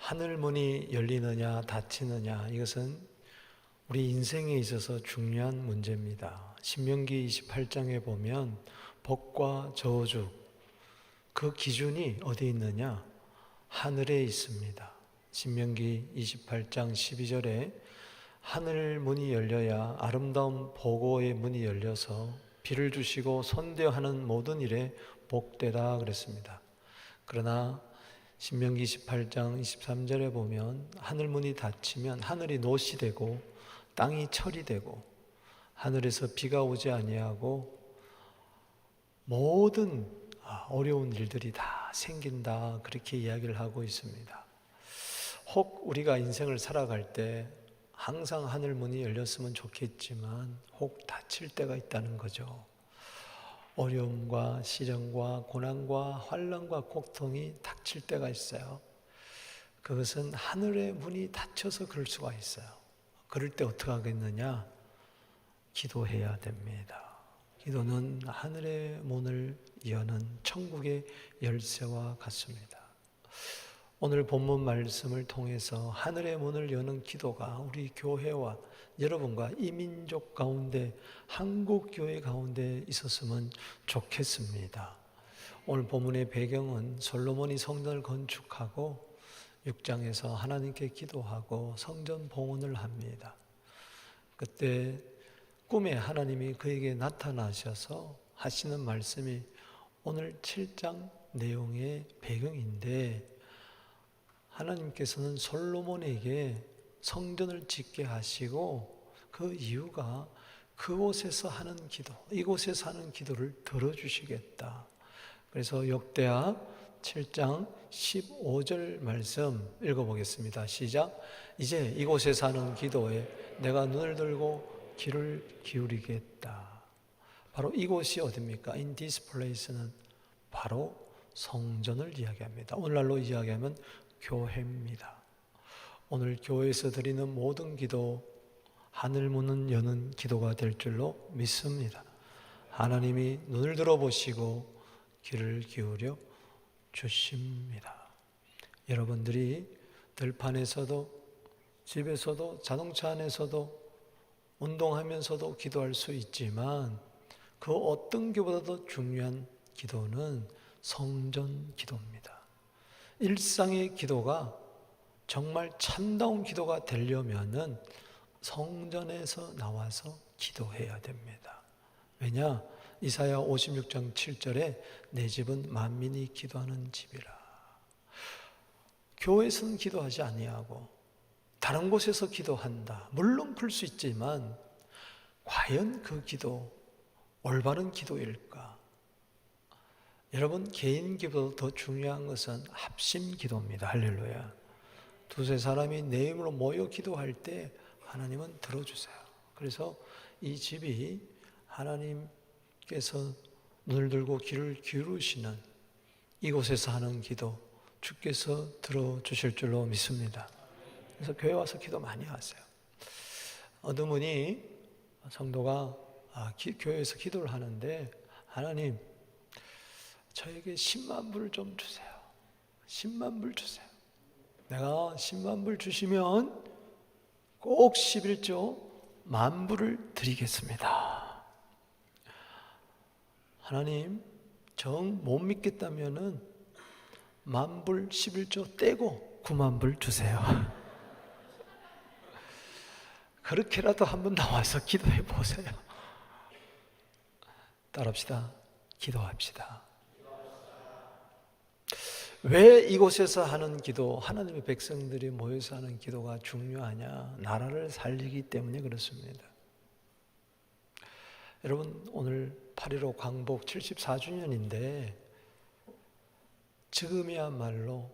하늘 문이 열리느냐 닫히느냐, 이것은 우리 인생에 있어서 중요한 문제입니다. 신명기 28장에 보면 복과 저주, 그 기준이 어디 있느냐? 하늘에 있습니다. 신명기 28장 12절에 하늘 문이 열려야 아름다운 보고의 문이 열려서 비를 주시고 선대하는 모든 일에 복되다 그랬습니다. 그러나 신명기 28장 23절에 보면 하늘 문이 닫히면 하늘이 노시 되고 땅이 철이 되고 하늘에서 비가 오지 아니하고 모든 어려운 일들이 다 생긴다, 그렇게 이야기를 하고 있습니다. 혹 우리가 인생을 살아갈 때 항상 하늘 문이 열렸으면 좋겠지만 혹 닫힐 때가 있다는 거죠. 어려움과 시련과 고난과 환난과 고통이 닥칠 때가 있어요. 그것은 하늘의 문이 닫혀서 그럴 수가 있어요. 그럴 때 어떻게 하겠느냐? 기도해야 됩니다. 기도는 하늘의 문을 여는 천국의 열쇠와 같습니다. 오늘 본문 말씀을 통해서 하늘의 문을 여는 기도가 우리 교회와 여러분과 이 민족 가운데, 한국 교회 가운데 있었으면 좋겠습니다. 오늘 본문의 배경은 솔로몬이 성전을 건축하고 6장에서 하나님께 기도하고 성전 봉헌을 합니다. 그때 꿈에 하나님이 그에게 나타나셔서 하시는 말씀이 오늘 7장 내용의 배경인데, 하나님께서는 솔로몬에게 성전을 짓게 하시고 그 이유가 그곳에서 하는 기도, 이곳에서 하는 기도를 들어주시겠다. 그래서 역대하 7장 15절 말씀 읽어보겠습니다. 시작. 이제 이곳에서 하는 기도에 내가 눈을 들고 귀를 기울이겠다. 바로 이곳이 어디입니까? In this place는 바로 성전을 이야기합니다. 오늘날로 이야기하면 교회입니다. 오늘 교회에서 드리는 모든 기도, 하늘 문은 여는 기도가 될 줄로 믿습니다. 하나님이 눈을 들어보시고 귀를 기울여 주십니다. 여러분들이 들판에서도, 집에서도, 자동차 안에서도, 운동하면서도 기도할 수 있지만 그 어떤 기도보다도 중요한 기도는 성전 기도입니다. 일상의 기도가 정말 참다운 기도가 되려면은 성전에서 나와서 기도해야 됩니다. 왜냐? 이사야 56장 7절에 내 집은 만민이 기도하는 집이라. 교회에서는 기도하지 아니하고 다른 곳에서 기도한다. 물론 풀 수 있지만 과연 그 기도 올바른 기도일까? 여러분, 개인 기도보다 더 중요한 것은 합심 기도입니다. 할렐루야. 두세 사람이 내 이름으로 모여 기도할 때 하나님은 들어주세요. 그래서 이 집이 하나님께서 눈을 들고 귀를 기울이시는 이곳에서 하는 기도, 주께서 들어주실 줄로 믿습니다. 그래서 교회 와서 기도 많이 하세요. 어느 분이 성도가 교회에서 기도를 하는데, 하나님 저에게 10만 불을 좀 주세요. 10만 불 주세요. 내가 10만 불 주시면 꼭 11조 10,000불을 드리겠습니다. 하나님 정 못 믿겠다면은 10,000불 11조 떼고 90,000불 주세요. 그렇게라도 한번 나와서 기도해 보세요. 따라합시다. 기도합시다. 왜 이곳에서 하는 기도, 하나님의 백성들이 모여서 하는 기도가 중요하냐? 나라를 살리기 때문에 그렇습니다. 여러분, 오늘 8.15 광복 74주년인데 지금이야말로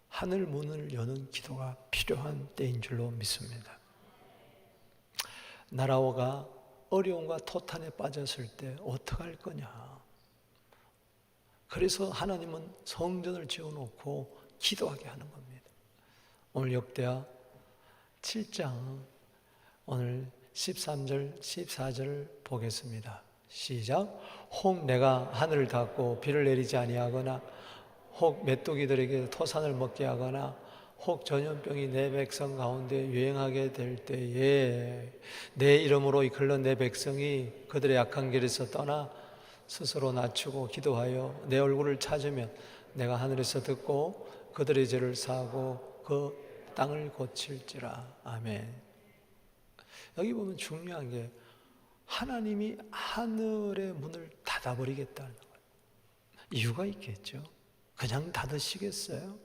하늘 문을 여는 기도가 필요한 때인 줄로 믿습니다. 나라가 어려움과 토탄에 빠졌을 때 어떡할 거냐? 그래서 하나님은 성전을 지어놓고 기도하게 하는 겁니다. 오늘 역대하 7장 오늘 13절 14절 보겠습니다. 시작. 혹 내가 하늘을 닫고 비를 내리지 아니하거나 혹 메뚜기들에게 토산을 먹게 하거나 혹 전염병이 내 백성 가운데 유행하게 될 때에 내 이름으로 이끌는 내 백성이 그들의 악한 길에서 떠나 스스로 낮추고 기도하여 내 얼굴을 찾으면 내가 하늘에서 듣고 그들의 죄를 사하고 그 땅을 고칠지라. 아멘. 여기 보면 중요한 게 하나님이 하늘의 문을 닫아버리겠다는 거예요. 이유가 있겠죠. 그냥 닫으시겠어요?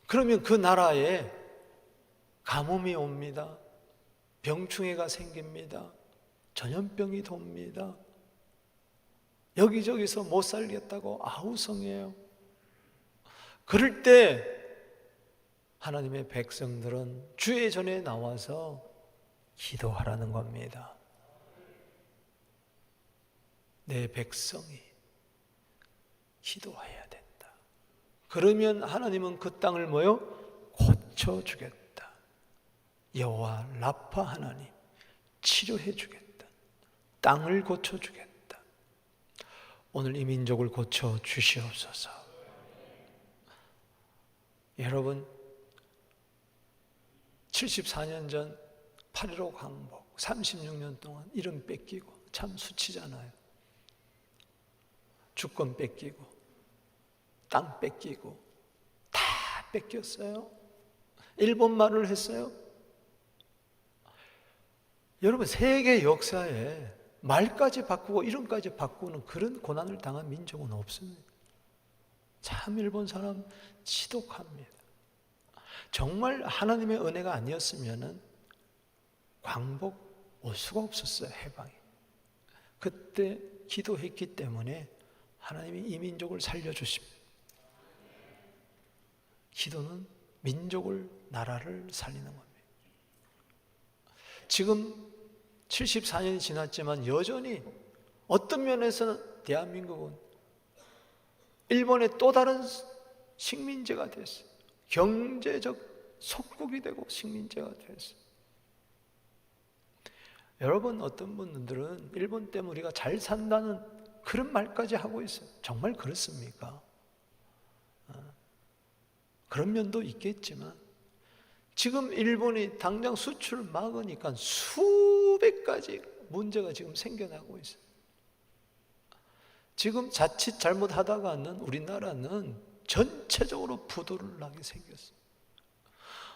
그러면 그 나라에 가뭄이 옵니다. 병충해가 생깁니다. 전염병이 돕니다. 여기저기서 못 살겠다고 아우성해요. 그럴 때 하나님의 백성들은 주의 전에 나와서 기도하라는 겁니다. 내 백성이 기도해야 된다. 그러면 하나님은 그 땅을 뭐요? 고쳐주겠다. 여호와 라파 하나님 치료해 주겠다. 땅을 고쳐주겠다. 오늘 이 민족을 고쳐 주시옵소서. 여러분 74년 전 8.15 광복 36년 동안 이름 뺏기고 참 수치잖아요. 주권 뺏기고 땅 뺏기고 다 뺏겼어요. 일본 말을 했어요. 여러분 세계 역사에 말까지 바꾸고 이름까지 바꾸는 그런 고난을 당한 민족은 없습니다. 참 일본 사람 지독합니다. 정말 하나님의 은혜가 아니었으면 광복 올 수가 없었어요. 해방이. 그때 기도했기 때문에 하나님이 이 민족을 살려주십니다. 기도는 민족을, 나라를 살리는 겁니다. 지금 74년이 지났지만 여전히 어떤 면에서는 대한민국은 일본의 또 다른 식민지가 됐어요. 경제적 속국이 되고 식민지가 됐어요. 여러분 어떤 분들은 일본 때문에 우리가 잘 산다는 그런 말까지 하고 있어요. 정말 그렇습니까? 그런 면도 있겠지만 지금 일본이 당장 수출을 막으니까 수백 가지 문제가 지금 생겨나고 있어요. 지금 자칫 잘못하다가는 우리나라는 전체적으로 부도를 나게 생겼어요.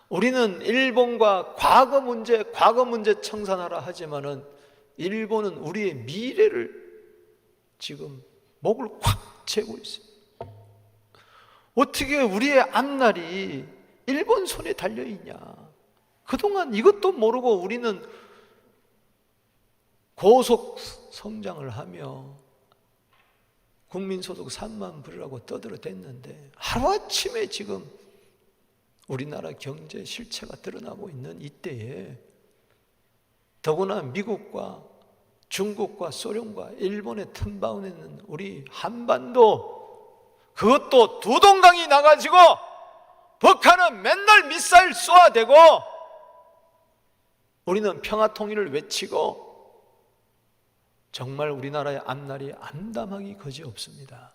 우리는 일본과 과거 문제 청산하라 하지만은 일본은 우리의 미래를 지금 목을 콱 채고 있어요. 어떻게 우리의 앞날이 일본 손에 달려있냐. 그동안 이것도 모르고 우리는 고속 성장을 하며 국민소득 3만 불이라고 떠들어댔는데 하루아침에 지금 우리나라 경제 실체가 드러나고 있는 이때에 더구나 미국과 중국과 소련과 일본의 틈바운에 있는 우리 한반도 그것도 두 동강이 나가지고 북한은 맨날 미사일 쏘아대고 우리는 평화통일을 외치고 정말 우리나라의 앞날이 암담하기 거지없습니다.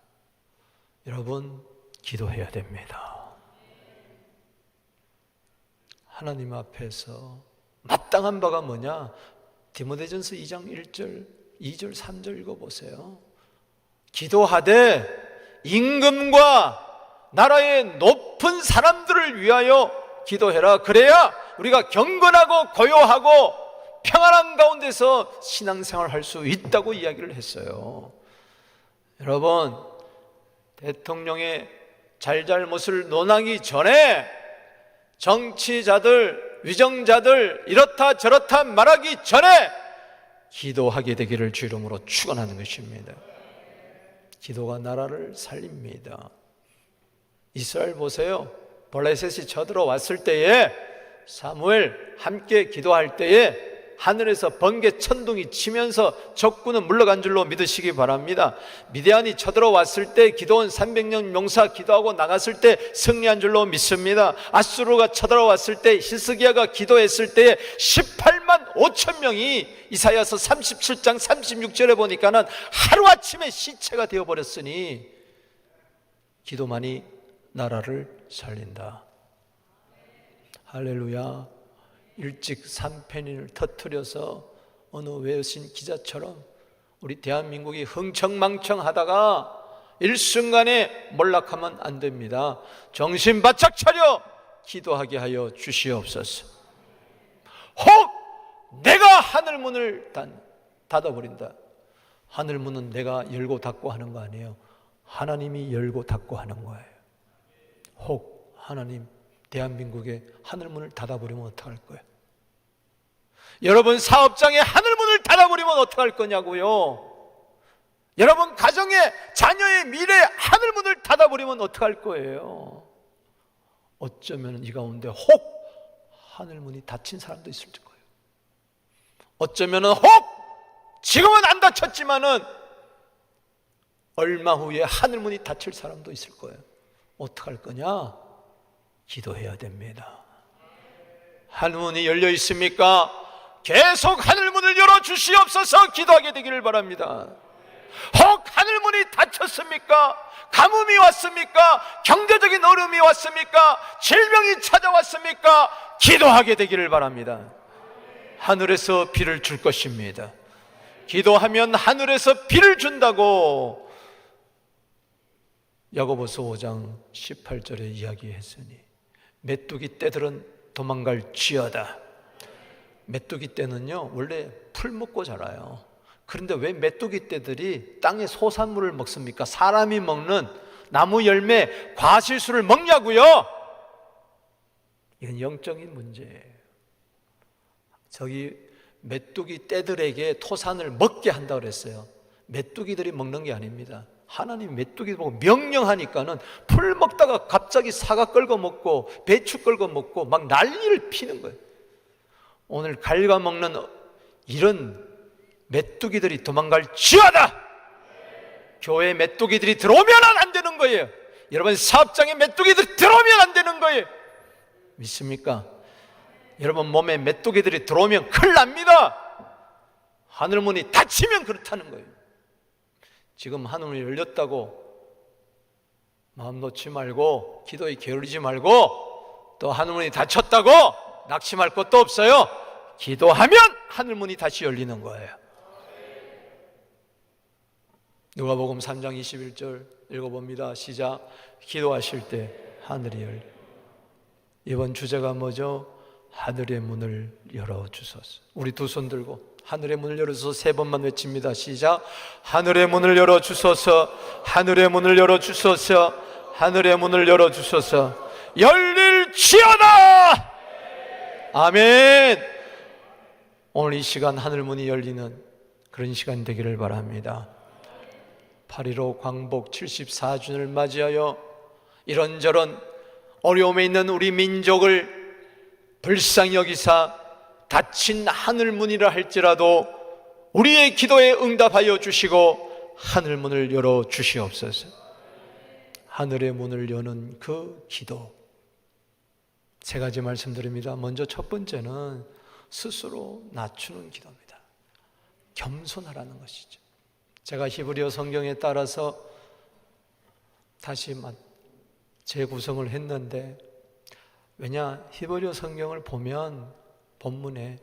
여러분 기도해야 됩니다. 하나님 앞에서 마땅한 바가 뭐냐? 디모데전서 2장 1절, 2절, 3절 읽어보세요. 기도하되 임금과 나라의 높은 사람들을 위하여 기도해라. 그래야 우리가 경건하고 고요하고 평안한 가운데서 신앙생활을 할 수 있다고 이야기를 했어요. 여러분 대통령의 잘잘못을 논하기 전에 정치자들, 위정자들 이렇다 저렇다 말하기 전에 기도하게 되기를 주 이름으로 축원하는 것입니다. 기도가 나라를 살립니다. 이스라엘 보세요. 블레셋이 쳐들어왔을 때에 사무엘 함께 기도할 때에 하늘에서 번개 천둥이 치면서 적군은 물러간 줄로 믿으시기 바랍니다. 미디안이 쳐들어왔을 때 기도원 300년 용사 기도하고 나갔을 때 승리한 줄로 믿습니다. 아수르가 쳐들어왔을 때 히스기야가 기도했을 때 18만 5천 명이 이사야서 37장 36절에 보니까는 하루아침에 시체가 되어버렸으니 기도만이 나라를 살린다. 할렐루야. 일찍 산패린을 터뜨려서 어느 외신 기자처럼 우리 대한민국이 흥청망청하다가 일순간에 몰락하면 안 됩니다. 정신 바짝 차려 기도하게 하여 주시옵소서. 혹 내가 하늘문을 닫아버린다. 하늘문은 내가 열고 닫고 하는 거 아니에요. 하나님이 열고 닫고 하는 거예요. 혹 하나님 대한민국의 하늘문을 닫아버리면 어떡할 거예요? 여러분 사업장의 하늘문을 닫아버리면 어떡할 거냐고요? 여러분 가정의 자녀의 미래 하늘문을 닫아버리면 어떡할 거예요? 어쩌면 이 가운데 혹 하늘문이 닫힌 사람도 있을 거예요. 어쩌면 혹 지금은 안 닫혔지만은 얼마 후에 하늘문이 닫힐 사람도 있을 거예요. 어떡할 거냐? 기도해야 됩니다. 하늘문이 열려 있습니까? 계속 하늘문을 열어주시옵소서 기도하게 되기를 바랍니다. 혹 하늘문이 닫혔습니까? 가뭄이 왔습니까? 경제적인 어려움이 왔습니까? 질병이 찾아왔습니까? 기도하게 되기를 바랍니다. 하늘에서 비를 줄 것입니다. 기도하면 하늘에서 비를 준다고 야고보서 5장 18절에 이야기했으니 메뚜기 떼들은 도망갈지어다. 메뚜기 떼는요 원래 풀 먹고 자라요. 그런데 왜 메뚜기 떼들이 땅의 소산물을 먹습니까? 사람이 먹는 나무 열매, 과실수를 먹냐고요? 이건 영적인 문제예요. 저기 메뚜기 떼들에게 토산을 먹게 한다고 그랬어요. 메뚜기들이 먹는 게 아닙니다. 하나님 메뚜기 보고 명령하니까는 풀 먹다가 갑자기 사과 긁어 먹고 배추 긁어 먹고 막 난리를 피는 거예요. 오늘 갉아먹는 이런 메뚜기들이 도망갈지어다. 교회 메뚜기들이 들어오면 안 되는 거예요. 여러분 사업장에 메뚜기들이 들어오면 안 되는 거예요. 믿습니까? 여러분 몸에 메뚜기들이 들어오면 큰일 납니다. 하늘문이 닫히면 그렇다는 거예요. 지금 하늘문이 열렸다고 마음 놓지 말고 기도에 게으르지 말고 또 하늘문이 닫혔다고 낙심할 것도 없어요. 기도하면 하늘문이 다시 열리는 거예요. 누가복음 3장 21절 읽어봅니다. 시작. 기도하실 때 하늘이 열려. 이번 주제가 뭐죠? 하늘의 문을 열어주소서. 우리 두 손 들고 하늘의 문을 열어주소서 세 번만 외칩니다. 시작. 하늘의 문을 열어주소서. 하늘의 문을 열어주소서. 하늘의 문을 열어주소서. 열릴지어다. 아멘. 오늘 이 시간 하늘문이 열리는 그런 시간 되기를 바랍니다. 8.15 광복 74주년을 맞이하여 이런저런 어려움에 있는 우리 민족을 불쌍히 여기사 닫힌 하늘문이라 할지라도 우리의 기도에 응답하여 주시고 하늘문을 열어 주시옵소서. 하늘의 문을 여는 그 기도 세 가지 말씀드립니다. 먼저 첫 번째는 스스로 낮추는 기도입니다. 겸손하라는 것이죠. 제가 히브리어 성경에 따라서 다시 재구성을 했는데, 왜냐 히브리어 성경을 보면 본문에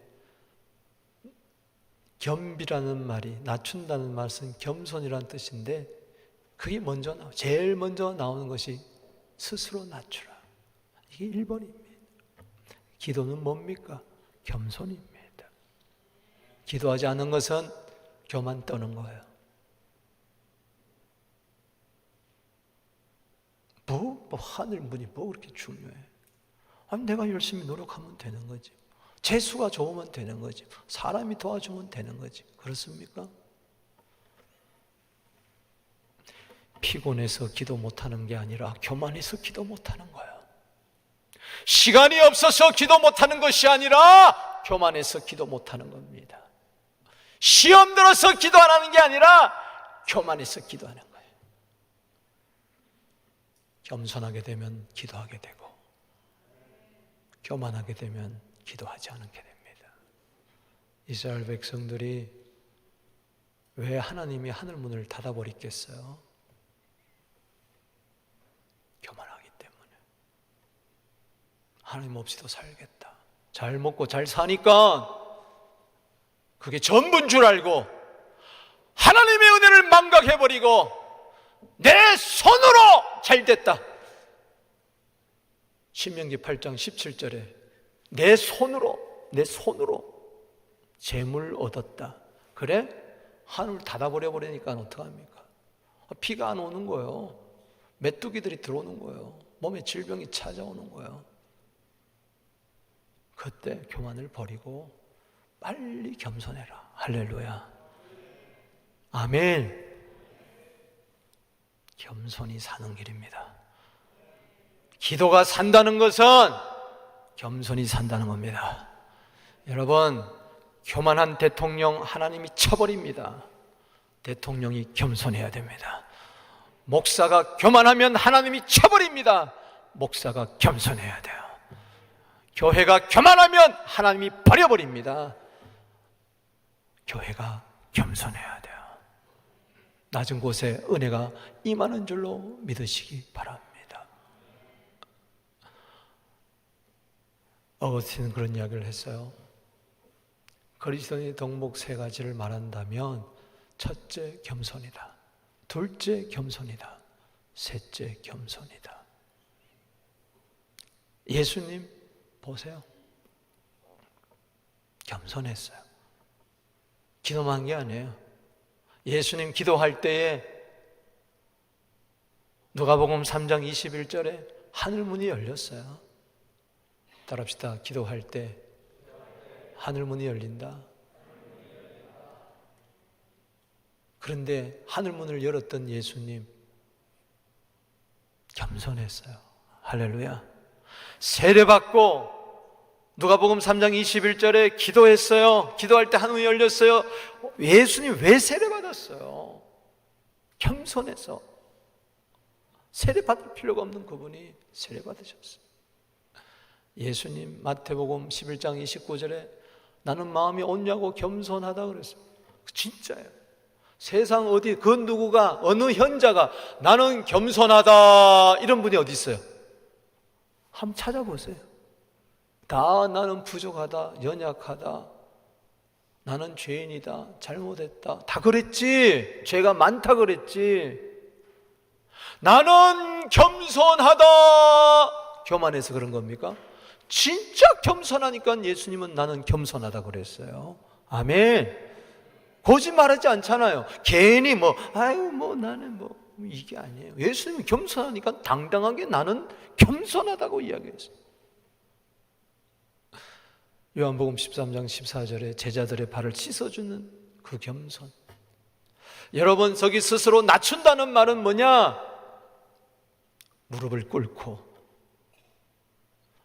겸비라는 말이, 낮춘다는 말은 겸손이라는 뜻인데 그게 먼저 제일 먼저 나오는 것이 스스로 낮추라. 이게 1번입니다. 기도는 뭡니까? 겸손입니다. 기도하지 않는 것은 교만 떠는 거예요. 하늘문이 뭐 그렇게 중요해? 아니, 내가 열심히 노력하면 되는 거지. 재수가 좋으면 되는 거지. 사람이 도와주면 되는 거지. 그렇습니까? 피곤해서 기도 못하는 게 아니라 교만해서 기도 못하는 거야. 시간이 없어서 기도 못하는 것이 아니라 교만해서 기도 못하는 겁니다. 시험 들어서 기도 안 하는 게 아니라 교만해서 기도하는 거예요. 겸손하게 되면 기도하게 되고 교만하게 되면 기도하지 않게 됩니다. 이스라엘 백성들이 왜 하나님이 하늘문을 닫아버리겠어요? 교만하기 때문에. 하나님 없이도 살겠다. 잘 먹고 잘 사니까 그게 전부인 줄 알고 하나님의 은혜를 망각해버리고 내 손으로 잘 됐다. 신명기 8장 17절에 내 손으로 재물 얻었다. 그래? 하늘 닫아버려 버리니까 어떡합니까? 피가 안 오는 거예요. 메뚜기들이 들어오는 거예요. 몸에 질병이 찾아오는 거예요. 그때 교만을 버리고 빨리 겸손해라. 할렐루야. 아멘. 겸손히 사는 길입니다. 기도가 산다는 것은 겸손히 산다는 겁니다. 여러분, 교만한 대통령 하나님이 쳐버립니다. 대통령이 겸손해야 됩니다. 목사가 교만하면 하나님이 쳐버립니다. 목사가 겸손해야 돼요. 교회가 교만하면 하나님이 버려버립니다. 교회가 겸손해야 돼요. 낮은 곳에 은혜가 임하는 줄로 믿으시기 바랍니다. 어거스틴은 그런 이야기를 했어요. 그리스도인의 덕목 세 가지를 말한다면 첫째 겸손이다, 둘째 겸손이다, 셋째 겸손이다. 예수님 보세요. 겸손했어요. 기도만 한 게 아니에요. 예수님 기도할 때에 누가복음 3장 21절에 하늘문이 열렸어요. 따라합시다. 기도할 때 하늘문이 열린다. 그런데 하늘문을 열었던 예수님 겸손했어요. 할렐루야. 세례받고 누가복음 3장 21절에 기도했어요. 기도할 때 하늘문이 열렸어요. 예수님 왜 세례받았어요? 겸손해서. 세례받을 필요가 없는 그분이 세례받으셨어요. 예수님 마태복음 11장 29절에 나는 마음이 온유하고 겸손하다 그랬어요. 진짜예요. 세상 어디 그 누구가 어느 현자가 나는 겸손하다 이런 분이 어디 있어요? 한번 찾아보세요. 다 나는 부족하다, 연약하다, 나는 죄인이다, 잘못했다 다 그랬지. 죄가 많다 그랬지. 나는 겸손하다. 교만해서 그런 겁니까? 진짜 겸손하니까 예수님은 나는 겸손하다 그랬어요. 아멘. 거짓말하지 않잖아요. 괜히 나는 이게 아니에요. 예수님은 겸손하니까 당당하게 나는 겸손하다고 이야기했어요. 요한복음 13장 14절에 제자들의 발을 씻어주는 그 겸손. 여러분, 저기 스스로 낮춘다는 말은 뭐냐? 무릎을 꿇고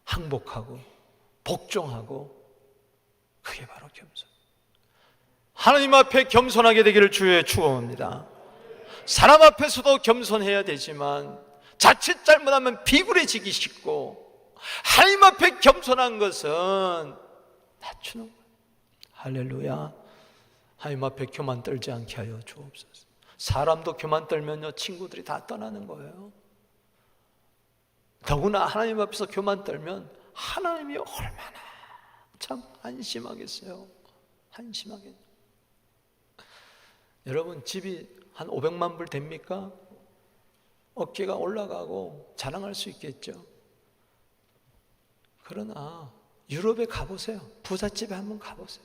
항복하고 복종하고, 그게 바로 겸손. 하나님 앞에 겸손하게 되기를 주의 축원합니다. 사람 앞에서도 겸손해야 되지만 자칫 잘못하면 비굴해지기 쉽고, 하나님 앞에 겸손한 것은 낮추는 거예요. 할렐루야. 하나님 앞에 교만 떨지 않게 하여 주옵소서. 사람도 교만 떨면요 친구들이 다 떠나는 거예요. 더구나 하나님 앞에서 교만 떨면 하나님이 얼마나 참 안심하겠어요. 한심하게. 여러분, 집이 한 500만 불 됩니까? 어깨가 올라가고 자랑할 수 있겠죠. 그러나 유럽에 가보세요. 부잣집에 한번 가보세요.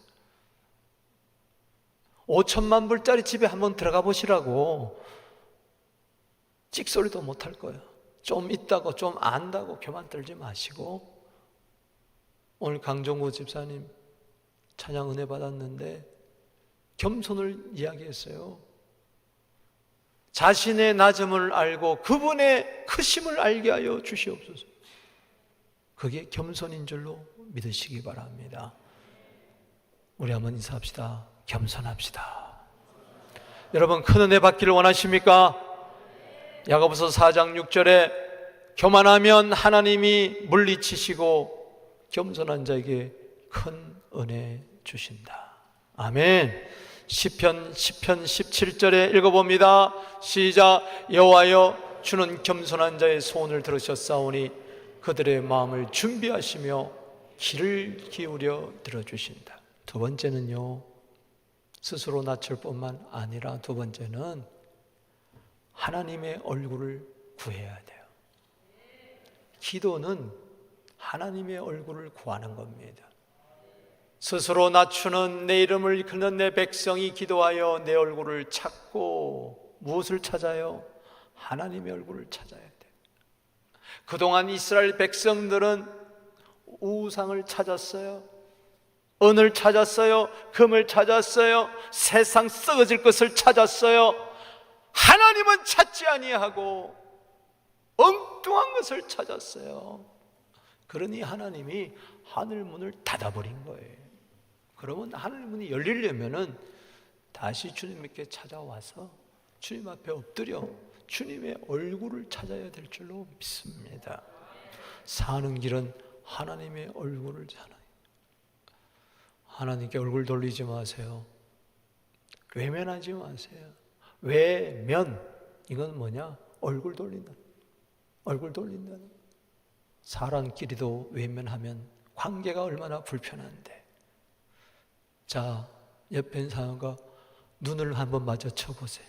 5천만 불짜리 집에 한번 들어가 보시라고. 찍소리도 못할 거예요. 좀 있다고 좀 안다고 교만 떨지 마시고. 오늘 강종구 집사님 찬양 은혜 받았는데 겸손을 이야기했어요. 자신의 낮음을 알고 그분의 크심을 알게 하여 주시옵소서. 그게 겸손인 줄로 믿으시기 바랍니다. 우리 한번 인사합시다. 겸손합시다. 여러분, 큰 은혜 받기를 원하십니까? 야고보서 4장 6절에 교만하면 하나님이 물리치시고 겸손한 자에게 큰 은혜 주신다. 아멘. 시편 17절에 읽어봅니다. 시작. 여호와여, 주는 겸손한 자의 소원을 들으셨사오니 그들의 마음을 준비하시며 귀를 기울여 들어주신다. 두 번째는요, 스스로 낮출 뿐만 아니라 두 번째는 하나님의 얼굴을 구해야 돼요. 기도는 하나님의 얼굴을 구하는 겁니다. 스스로 낮추는 내 이름을 그는 내 백성이 기도하여 내 얼굴을 찾고 무엇을 찾아요? 하나님의 얼굴을 찾아야 돼요. 그동안 이스라엘 백성들은 우상을 찾았어요. 은을 찾았어요. 금을 찾았어요. 세상 썩어질 것을 찾았어요. 하나님은 찾지 아니하고 엉뚱한 것을 찾았어요. 그러니 하나님이 하늘 문을 닫아버린 거예요. 그러면 하늘 문이 열리려면은 다시 주님께 찾아와서 주님 앞에 엎드려 주님의 얼굴을 찾아야 될 줄로 믿습니다. 사는 길은 하나님의 얼굴을 찾아요. 하나님께 얼굴 돌리지 마세요. 외면하지 마세요. 외면, 이건 뭐냐? 얼굴 돌린다. 얼굴 돌린다는. 사람끼리도 외면하면 관계가 얼마나 불편한데. 자, 옆에 있는 사람과 눈을 한번 마주쳐 보세요.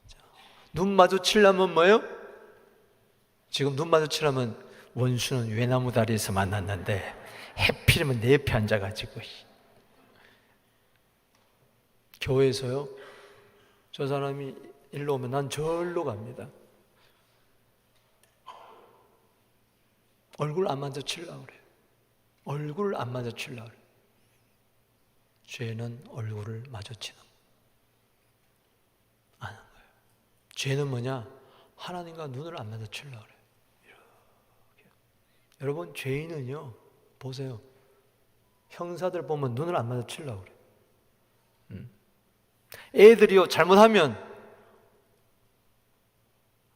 자, 눈 마주치려면 뭐예요? 지금 눈 마주치려면 원수는 외나무 다리에서 만났는데 해필이면 내 옆에 앉아가지고, 교회에서요, 저 사람이 일로 오면 난 절로 갑니다. 얼굴 안 마주치려고 그래요. 얼굴 안 마주치려고 그래요. 죄는 얼굴을 마주치는 않은 거예요. 죄는 뭐냐? 하나님과 눈을 안 마주치려고 그래요. 이렇게. 여러분, 죄인은요, 보세요. 형사들 보면 눈을 안 마주치려고 그래요. 애들이요, 잘못하면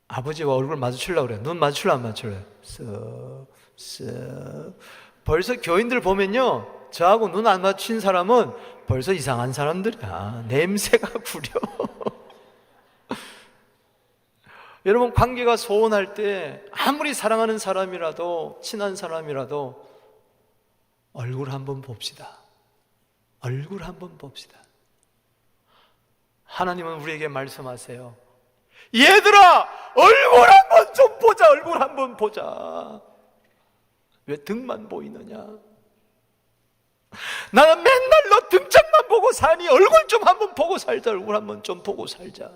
아버지와 얼굴 마주치려고 그래요. 눈 마주치려고 안 마주치려고. 쓱. 벌써 교인들 보면요, 저하고 눈 안 맞춘 사람은 벌써 이상한 사람들이야. 냄새가 구려. 여러분, 관계가 소원할 때 아무리 사랑하는 사람이라도, 친한 사람이라도 얼굴 한번 봅시다. 얼굴 한번 봅시다. 하나님은 우리에게 말씀하세요. 얘들아, 얼굴 한번 좀 보자. 얼굴 한번 보자. 왜 등만 보이느냐? 나는 맨날 너 등짝만 보고 사니 얼굴 좀 한번 보고 살자. 얼굴 한번 좀 보고 살자.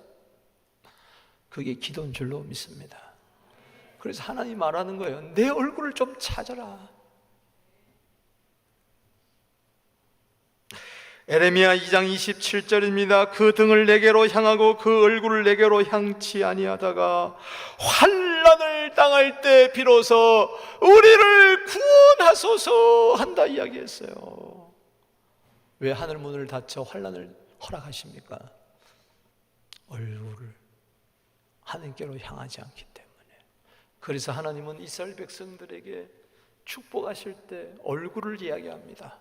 그게 기도인 줄로 믿습니다. 그래서 하나님 말하는 거예요. 내 얼굴을 좀 찾아라. 에레미야 2장 27절입니다. 그 등을 내게로 향하고 그 얼굴을 내게로 향치 아니하다가 환난을 당할 때 비로소 우리를 구원하소서 한다 이야기했어요. 왜 하늘 문을 닫혀 환난을 허락하십니까? 얼굴을 하나님께로 향하지 않기 때문에. 그래서 하나님은 이스라엘 백성들에게 축복하실 때 얼굴을 이야기합니다.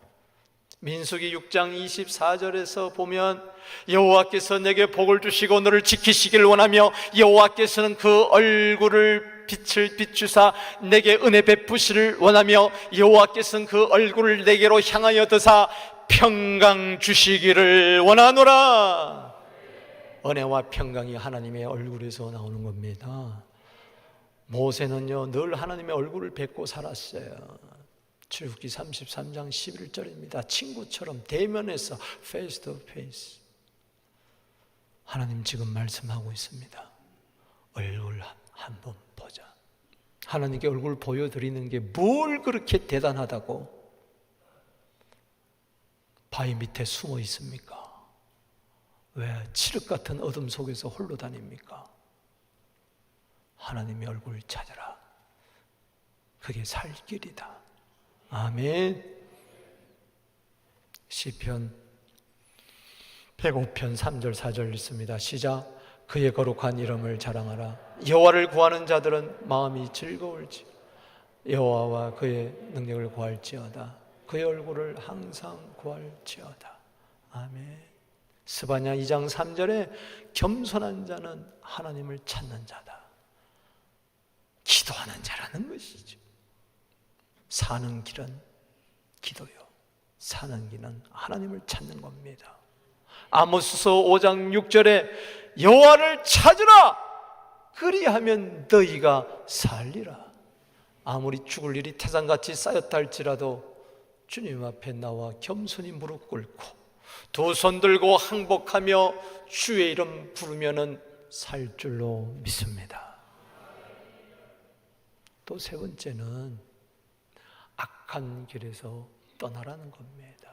민수기 6장 24절에서 보면 여호와께서 내게 복을 주시고 너를 지키시기를 원하며 여호와께서는 그 얼굴을 빛을 비추사 내게 은혜 베푸시를 원하며 여호와께서는 그 얼굴을 내게로 향하여 드사 평강 주시기를 원하노라. 은혜와 평강이 하나님의 얼굴에서 나오는 겁니다. 모세는요, 늘 하나님의 얼굴을 뵙고 살았어요. 출애굽기 33장 11절입니다. 친구처럼 대면해서 face to face. 하나님 지금 말씀하고 있습니다. 얼굴 한번 보자. 하나님께 얼굴 보여드리는 게 뭘 그렇게 대단하다고 바위 밑에 숨어 있습니까? 왜 칠흑 같은 어둠 속에서 홀로 다닙니까? 하나님의 얼굴을 찾아라. 그게 살 길이다. 아멘. 시편 105편 3절 4절 있습니다. 시작. 그의 거룩한 이름을 자랑하라. 여호와를 구하는 자들은 마음이 즐거울지 여호와와 그의 능력을 구할지어다. 그의 얼굴을 항상 구할지어다. 아멘. 스바냐 2장 3절에 겸손한 자는 하나님을 찾는 자다. 기도하는 자라는 것이죠. 사는 길은 기도요. 사는 길은 하나님을 찾는 겁니다. 아모스서 5장 6절에 여호와를 찾으라, 그리하면 너희가 살리라. 아무리 죽을 일이 태산같이 쌓였다 할지라도 주님 앞에 나와 겸손히 무릎 꿇고 두 손 들고 항복하며 주의 이름 부르면은 살 줄로 믿습니다. 또 세 번째는 악한 길에서 떠나라는 겁니다.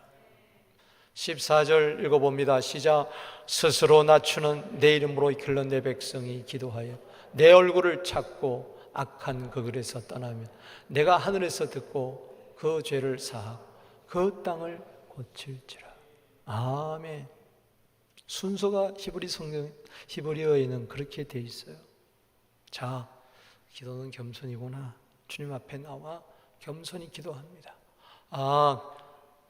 14절 읽어봅니다. 시작. 스스로 낮추는 내 이름으로 이끌는 내 백성이 기도하여 내 얼굴을 찾고 악한 그 길에서 떠나면 내가 하늘에서 듣고 그 죄를 사하고 그 땅을 고칠지라. 아멘. 순서가 히브리어에는 그렇게 돼 있어요. 자, 기도는 겸손이구나. 주님 앞에 나와 겸손히 기도합니다.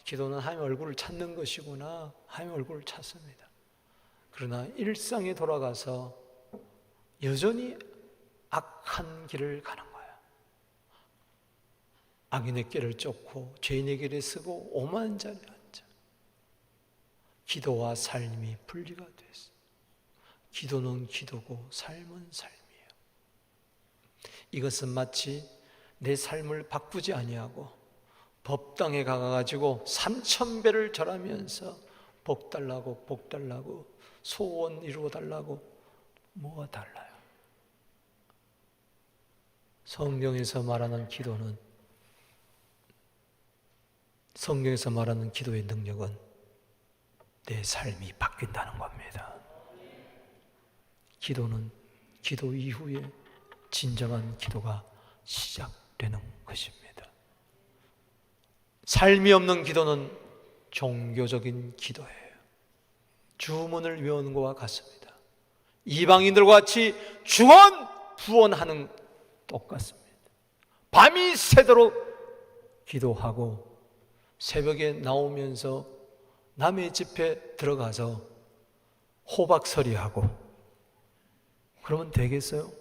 기도는 하나님 얼굴을 찾는 것이구나. 하나님 얼굴을 찾습니다. 그러나 일상에 돌아가서 여전히 악한 길을 가는 거야. 악인의 길을 쫓고 죄인의 길에 서고 오만한 자리에 앉아. 기도와 삶이 분리가 됐어. 기도는 기도고 삶은 삶이에요. 이것은 마치 내 삶을 바꾸지 아니하고 법당에 가가지고 3000배를 절하면서 복 달라고 복 달라고 소원 이루어 달라고 뭐가 달라요? 성경에서 말하는 기도는, 성경에서 말하는 기도의 능력은 내 삶이 바뀐다는 겁니다. 기도는 기도 이후에 진정한 기도가 시작되는 것입니다. 삶이 없는 기도는 종교적인 기도예요. 주문을 외우는 것과 같습니다. 이방인들과 같이 중언 부언하는 똑같습니다. 밤이 새도록 기도하고 새벽에 나오면서 남의 집에 들어가서 호박서리하고 그러면 되겠어요?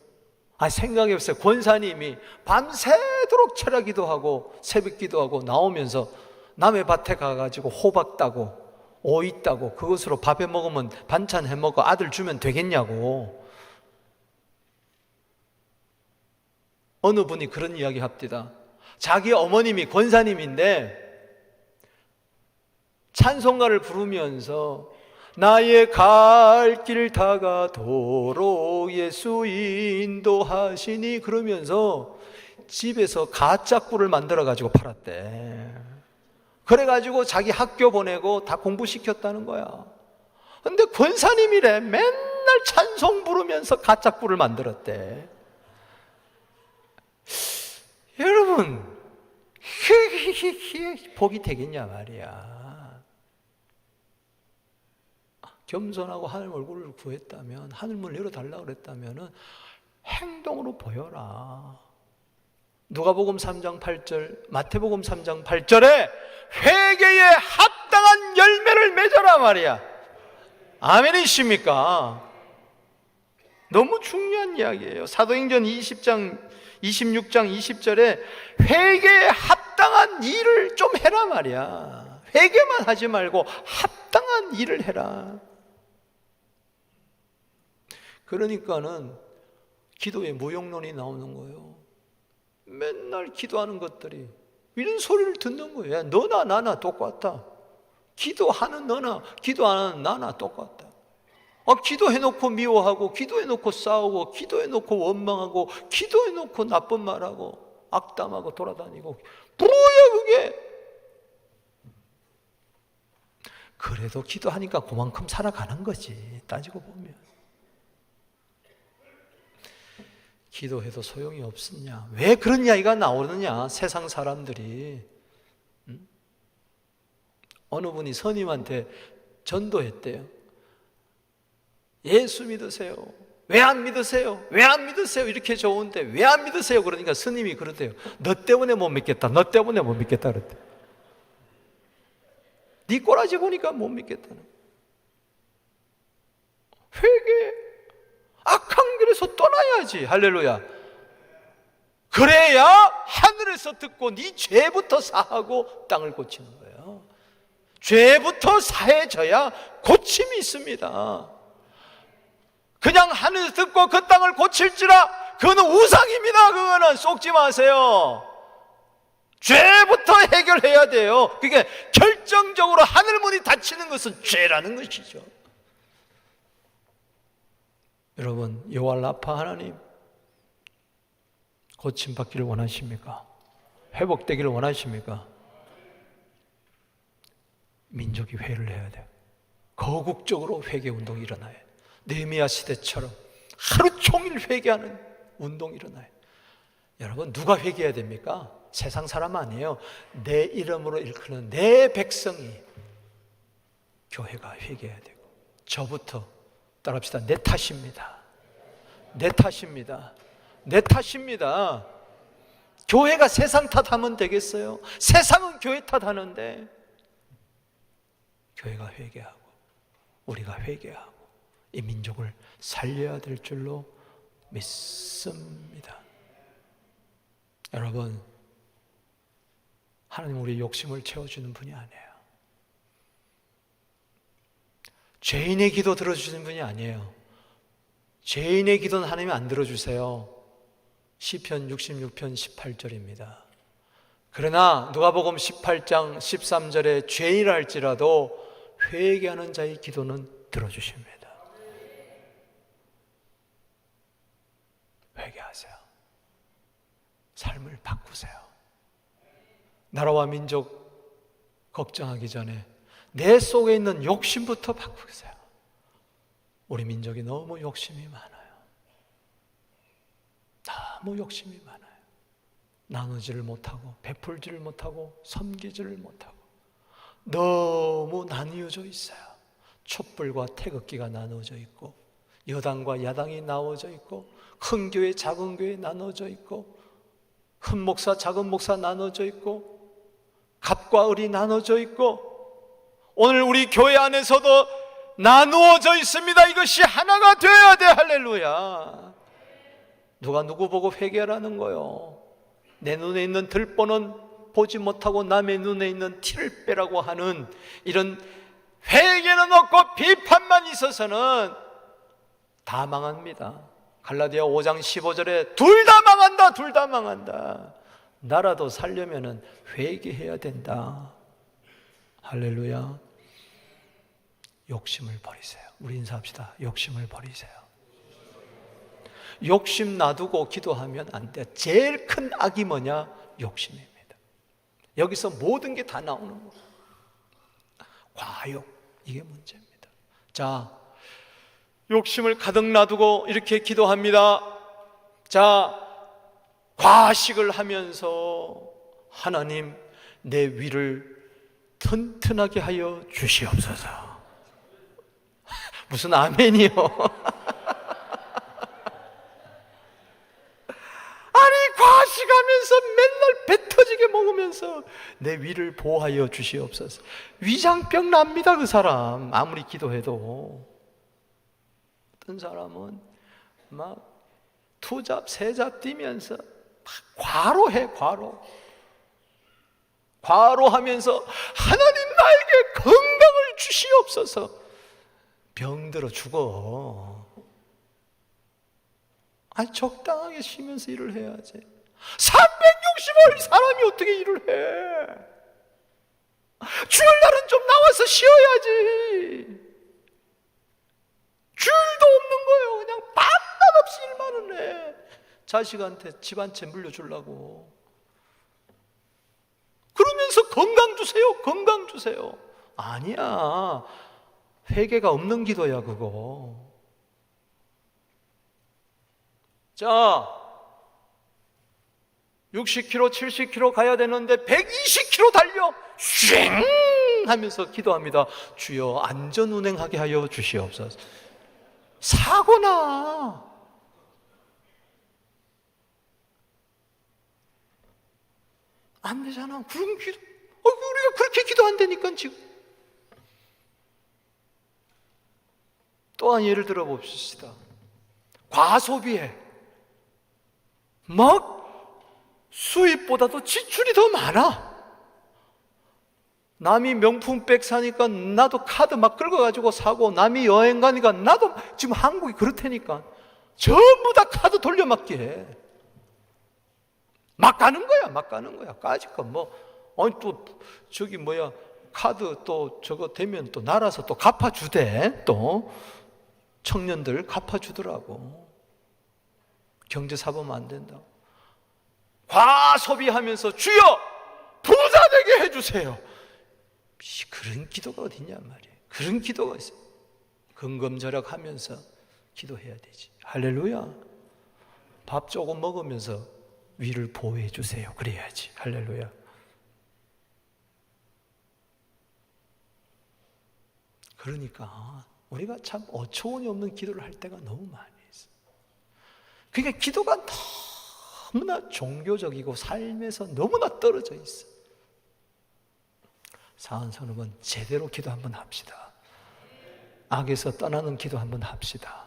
생각이 없어요. 권사님이 밤새도록 철야 기도하고 새벽 기도하고 나오면서 남의 밭에 가가지고 호박 따고 오이 따고 그것으로 밥해 먹으면 반찬 해 먹고 아들 주면 되겠냐고. 어느 분이 그런 이야기 합디다. 자기 어머님이 권사님인데 찬송가를 부르면서 나의 갈 길 다가도록 예수 인도하시니 그러면서 집에서 가짜 꿀을 만들어 가지고 팔았대. 그래가지고 자기 학교 보내고 다 공부시켰다는 거야. 근데 권사님이래. 맨날 찬송 부르면서 가짜 꿀을 만들었대. 여러분, 복이 되겠냐 말이야. 겸손하고 하늘 얼굴을 구했다면, 하늘문을 열어달라고 그랬다면 행동으로 보여라. 누가복음 3장 8절, 마태복음 3장 8절에 회개에 합당한 열매를 맺어라 말이야. 아멘이십니까? 너무 중요한 이야기예요. 사도행전 26장 20절에 회개에 합당한 일을 좀 해라 말이야. 회개만 하지 말고 합당한 일을 해라. 그러니까는 기도에 무용론이 나오는 거예요. 맨날 기도하는 것들이 이런 소리를 듣는 거예요. 야, 너나 나나 똑같다. 기도하는 너나 기도하는 나나 똑같다. 기도해놓고 미워하고, 기도해놓고 싸우고, 기도해놓고 원망하고, 기도해놓고 나쁜 말하고 악담하고 돌아다니고, 뭐야 그게? 그래도 기도하니까 그만큼 살아가는 거지, 따지고 보면. 기도해도 소용이 없었냐? 왜 그런 이야기가 나오느냐? 세상 사람들이. 어느 분이 스님한테 전도했대요. 예수 믿으세요. 왜 안 믿으세요? 왜 안 믿으세요? 이렇게 좋은데 왜 안 믿으세요? 그러니까 스님이 그러대요. 너 때문에 못 믿겠다. 너 때문에 못 믿겠다 그랬대. 네 꼬라지 보니까 못 믿겠다는. 회개, 악한 길에서 떠나야지. 할렐루야. 그래야 하늘에서 듣고 네 죄부터 사하고 땅을 고치는 거예요. 죄부터 사해져야 고침이 있습니다. 그냥 하늘에서 듣고 그 땅을 고칠지라, 그거는 우상입니다. 그거는 속지 마세요. 죄부터 해결해야 돼요. 그게 결정적으로 하늘문이 닫히는 것은 죄라는 것이죠. 여러분, 여호와 라파 하나님 고침받기를 원하십니까? 회복되기를 원하십니까? 민족이 회를 해야 돼요. 거국적으로 회개 운동이 일어나요. 느헤미야 시대처럼 하루 종일 회개하는 운동이 일어나요. 여러분, 누가 회개해야 됩니까? 세상 사람 아니에요. 내 이름으로 일컫는 내 백성이 교회가 회개해야 되고, 저부터 따라합시다. 내 탓입니다. 내 탓입니다. 내 탓입니다. 교회가 세상 탓하면 되겠어요? 세상은 교회 탓하는데, 교회가 회개하고 우리가 회개하고 이 민족을 살려야 될 줄로 믿습니다. 여러분, 하나님 우리 욕심을 채워주는 분이 아니에요. 죄인의 기도 들어주시는 분이 아니에요. 죄인의 기도는 하나님이 안 들어주세요. 시편 66편 18절입니다. 그러나 누가복음 18장 13절에 죄인이라 할지라도 회개하는 자의 기도는 들어주십니다. 회개하세요. 삶을 바꾸세요. 나라와 민족 걱정하기 전에 내 속에 있는 욕심부터 바꾸세요. 우리 민족이 너무 욕심이 많아요. 너무 욕심이 많아요. 나누지를 못하고, 베풀지를 못하고, 섬기지를 못하고, 너무 나뉘어져 있어요. 촛불과 태극기가 나누어져 있고, 여당과 야당이 나누어져 있고, 큰 교회 작은 교회 나누어져 있고, 큰 목사 작은 목사 나누어져 있고, 갑과 을이 나누어져 있고, 오늘 우리 교회 안에서도 나누어져 있습니다. 이것이 하나가 되어야 돼. 할렐루야. 누가 누구 보고 회개하라는 거요? 내 눈에 있는 들보는 보지 못하고 남의 눈에 있는 티를 빼라고 하는 이런 회개는 없고 비판만 있어서는 다 망합니다. 갈라디아 5장 15절에 둘 다 망한다, 둘 다 망한다. 나라도 살려면은 회개해야 된다. 할렐루야. 욕심을 버리세요. 우리 인사합시다. 욕심을 버리세요. 욕심 놔두고 기도하면 안 돼. 제일 큰 악이 뭐냐? 욕심입니다. 여기서 모든 게 다 나오는 거예요. 과욕, 이게 문제입니다. 자, 욕심을 가득 놔두고 이렇게 기도합니다. 자, 과식을 하면서 하나님, 내 위를 튼튼하게 하여 주시옵소서. 무슨 아멘이요? 아니, 과식하면서 맨날 배 터지게 먹으면서 내 위를 보호하여 주시옵소서. 위장병 납니다, 그 사람. 아무리 기도해도. 어떤 사람은 막 투잡, 세잡 뛰면서 막 과로해, 과로하면서 하나님 나에게 건강을 주시옵소서. 병들어 죽어. 아니, 적당하게 쉬면서 일을 해야지. 365일 사람이 어떻게 일을 해? 주일날은 좀 나와서 쉬어야지. 주일도 없는 거예요. 그냥 밤낮 없이 일만은 해. 자식한테 집 한 채 물려주려고. 그러면서 건강 주세요, 건강 주세요. 아니야. 회개가 없는 기도야, 그거. 자, 60km, 70km 가야 되는데 120km 달려 쉥 하면서 기도합니다. 주여, 안전운행하게 하여 주시옵소서. 사고나. 안 되잖아. 그런 기도. 우리가 그렇게 기도한다니까 지금. 또한 예를 들어 봅시다. 과소비에 막 수입보다도 지출이 더 많아. 남이 명품백 사니까 나도 카드 막 긁어가지고 사고, 남이 여행 가니까 나도, 지금 한국이 그렇다니까 전부 다 카드 돌려막기 해. 막 가는 거야, 막 가는 거야. 까짓거 뭐, 아니 또 저기 뭐야, 카드 또 저거 되면 또 날아서 또 갚아주대. 또 청년들 갚아주더라고. 경제사범 안 된다고. 과소비하면서 주여 부자 되게 해주세요. 그런 기도가 어딨냐 말이에요. 그런 기도가 있어요. 근검절약하면서 기도해야 되지. 할렐루야. 밥 조금 먹으면서 위를 보호해 주세요. 그래야지. 할렐루야. 그러니까 우리가 참 어처구니 없는 기도를 할 때가 너무 많이 있어요. 그러니까 기도가 너무나 종교적이고 삶에서 너무나 떨어져 있어. 사랑하는 여러분, 제대로 기도 한번 합시다. 악에서 떠나는 기도 한번 합시다.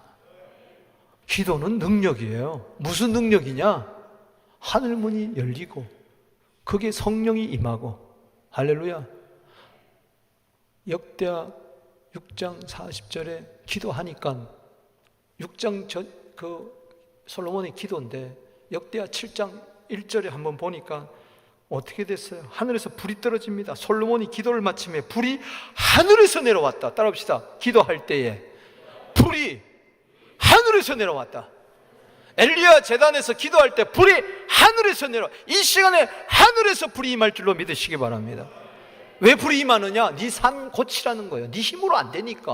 기도는 능력이에요. 무슨 능력이냐? 하늘문이 열리고 거기에 성령이 임하고. 할렐루야. 역대하 6장 40절에 기도하니까 6장 솔로몬의 기도인데 역대하 7장 1절에 한번 보니까 어떻게 됐어요? 하늘에서 불이 떨어집니다. 솔로몬이 기도를 마침에 불이 하늘에서 내려왔다. 따라합시다. 기도할 때에 불이 하늘에서 내려왔다. 엘리야 제단에서 기도할 때 불이 하늘에서 내려와. 이 시간에 하늘에서 불이 임할 줄로 믿으시기 바랍니다. 왜 불이 임하느냐? 네 삶 고치라는 거예요. 네 힘으로 안 되니까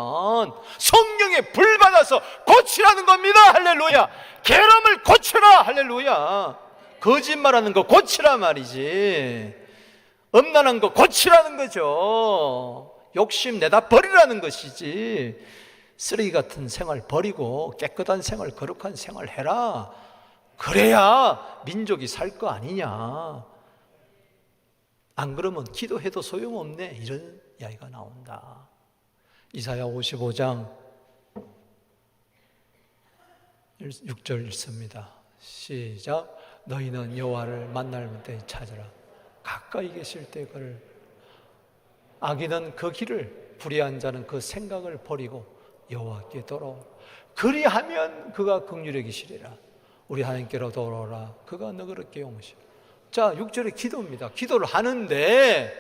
성령의 불 받아서 고치라는 겁니다. 할렐루야. 계람을 고쳐라. 할렐루야. 거짓말하는 거 고치라 말이지. 음란한 거 고치라는 거죠. 욕심 내다 버리라는 것이지. 쓰레기 같은 생활 버리고 깨끗한 생활, 거룩한 생활 해라. 그래야 민족이 살 거 아니냐. 안 그러면 기도해도 소용없네. 이런 이야기가 나온다. 이사야 55장 6절 읽습니다. 시작. 너희는 여호와를 만날 때 찾으라. 가까이 계실 때 그를. 악인은 그 길을, 불의한 자는 그 생각을 버리고 여호와께 돌아오라. 그리하면 그가 긍휼히 계시리라. 우리 하나님께로 돌아오라. 그가 너그럽게 용서하시리라. 자, 6절의 기도입니다. 기도를 하는데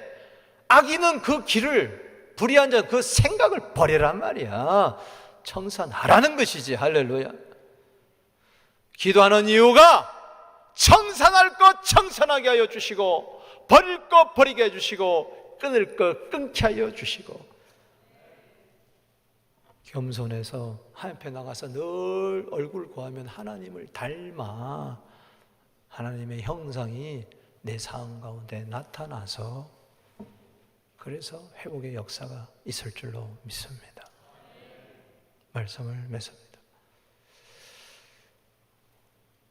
악인은 그 길을, 불의한 자는 그 생각을 버리란 말이야. 청산하라는 것이지. 할렐루야. 기도하는 이유가 청산할 것 청산하게 하여 주시고, 버릴 것 버리게 해주시고, 끊을 것 끊게 하여 주시고, 겸손해서 하나님 앞에 나가서 늘 얼굴 구하면 하나님을 닮아 하나님의 형상이 내 삶 가운데 나타나서 그래서 회복의 역사가 있을 줄로 믿습니다. 말씀을 맺습니다.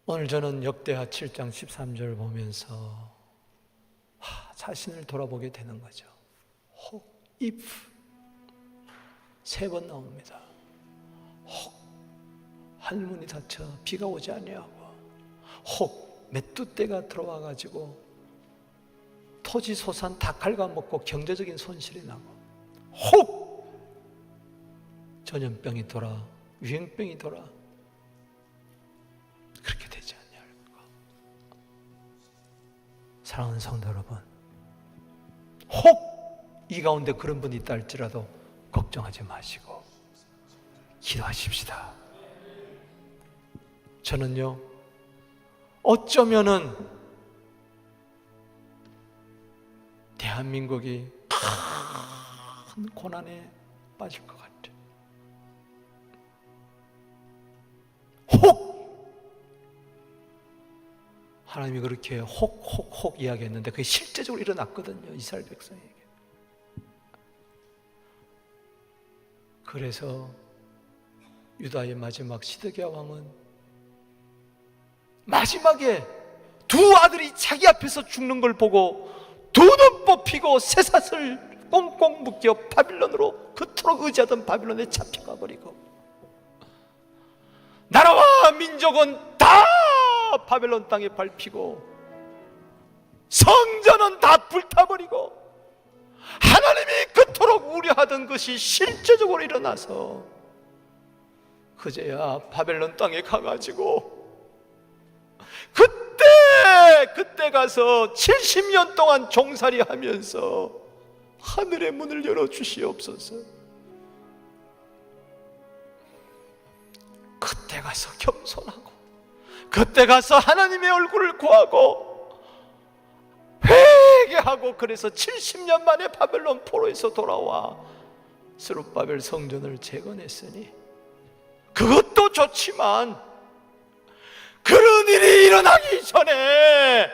오늘 저는 역대하 7장 13절 보면서 자신을 돌아보게 되는 거죠. 혹, if 세 번 나옵니다. 혹 하늘문이 닫혀 비가 오지 아니하고, 혹 메뚜떼가 들어와 가지고 토지 소산 다 갉아먹고 경제적인 손실이 나고, 혹 전염병이 돌아, 유행병이 돌아. 그렇게 되지 않냐고. 사랑하는 성도 여러분, 혹 이 가운데 그런 분이 있다 할지라도 걱정하지 마시고 기도하십시다. 저는요, 어쩌면은 대한민국이 큰 고난에 빠질 것 같아요. 혹! 하나님이 그렇게 혹 이야기했는데 그게 실제적으로 일어났거든요. 이스라엘 백성에게. 그래서 유다의 마지막 시드기야 왕은 마지막에 두 아들이 자기 앞에서 죽는 걸 보고 두 눈 뽑히고 쇠사슬 꽁꽁 묶여 바빌론으로, 그토록 의지하던 바빌론에 잡혀가 버리고, 나라와 민족은 다 바벨론 땅에 밟히고 성전은 다 불타버리고 하나님이 그토록 우려하던 것이 실제적으로 일어나서 그제야 바벨론 땅에 가가지고 그때 가서 70년 동안 종살이 하면서 하늘의 문을 열어주시옵소서. 그때 가서 겸손하고 그때 가서 하나님의 얼굴을 구하고 회개하고, 그래서 70년 만에 바벨론 포로에서 돌아와 스룹바벨 성전을 재건했으니 그것도 좋지만 그런 일이 일어나기 전에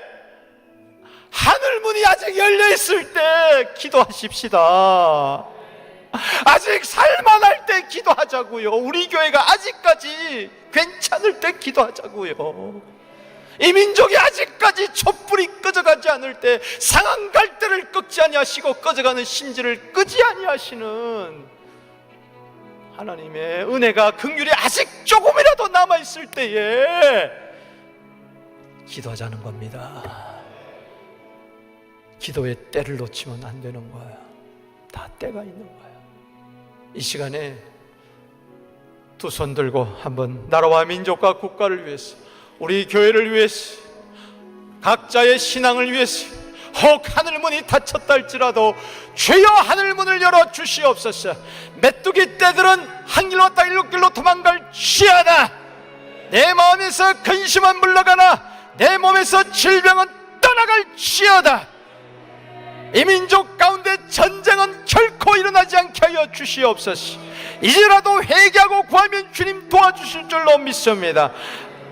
하늘문이 아직 열려있을 때 기도하십시다. 아직 살만할 때 기도하자고요. 우리 교회가 아직까지 괜찮을 때 기도하자고요. 이 민족이 아직까지 촛불이 꺼져가지 않을 때, 상한 갈대를 꺾지 아니하시고 꺼져가는 심지를 끄지 아니하시는 하나님의 은혜가, 긍휼이 아직 조금이라도 남아있을 때에 기도하자는 겁니다. 기도의 때를 놓치면 안 되는 거예요. 다 때가 있는 거예요. 이 시간에 두 손 들고 한번 나라와 민족과 국가를 위해서, 우리 교회를 위해서, 각자의 신앙을 위해서, 혹 하늘문이 닫혔다 할지라도 주여 하늘문을 열어주시옵소서. 메뚜기 떼들은 한 길로 왔다 일곱 길로 도망갈 지어다. 내 마음에서 근심은 물러가나 내 몸에서 질병은 떠나갈 지어다. 이 민족 가운데 전쟁은 결코 일어나지 않게 하여 주시옵소서. 이제라도 회개하고 구하면 주님 도와주실 줄로 믿습니다.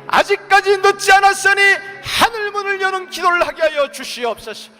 아직까지 늦지 않았으니 하늘문을 여는 기도를 하게 하여 주시옵소서.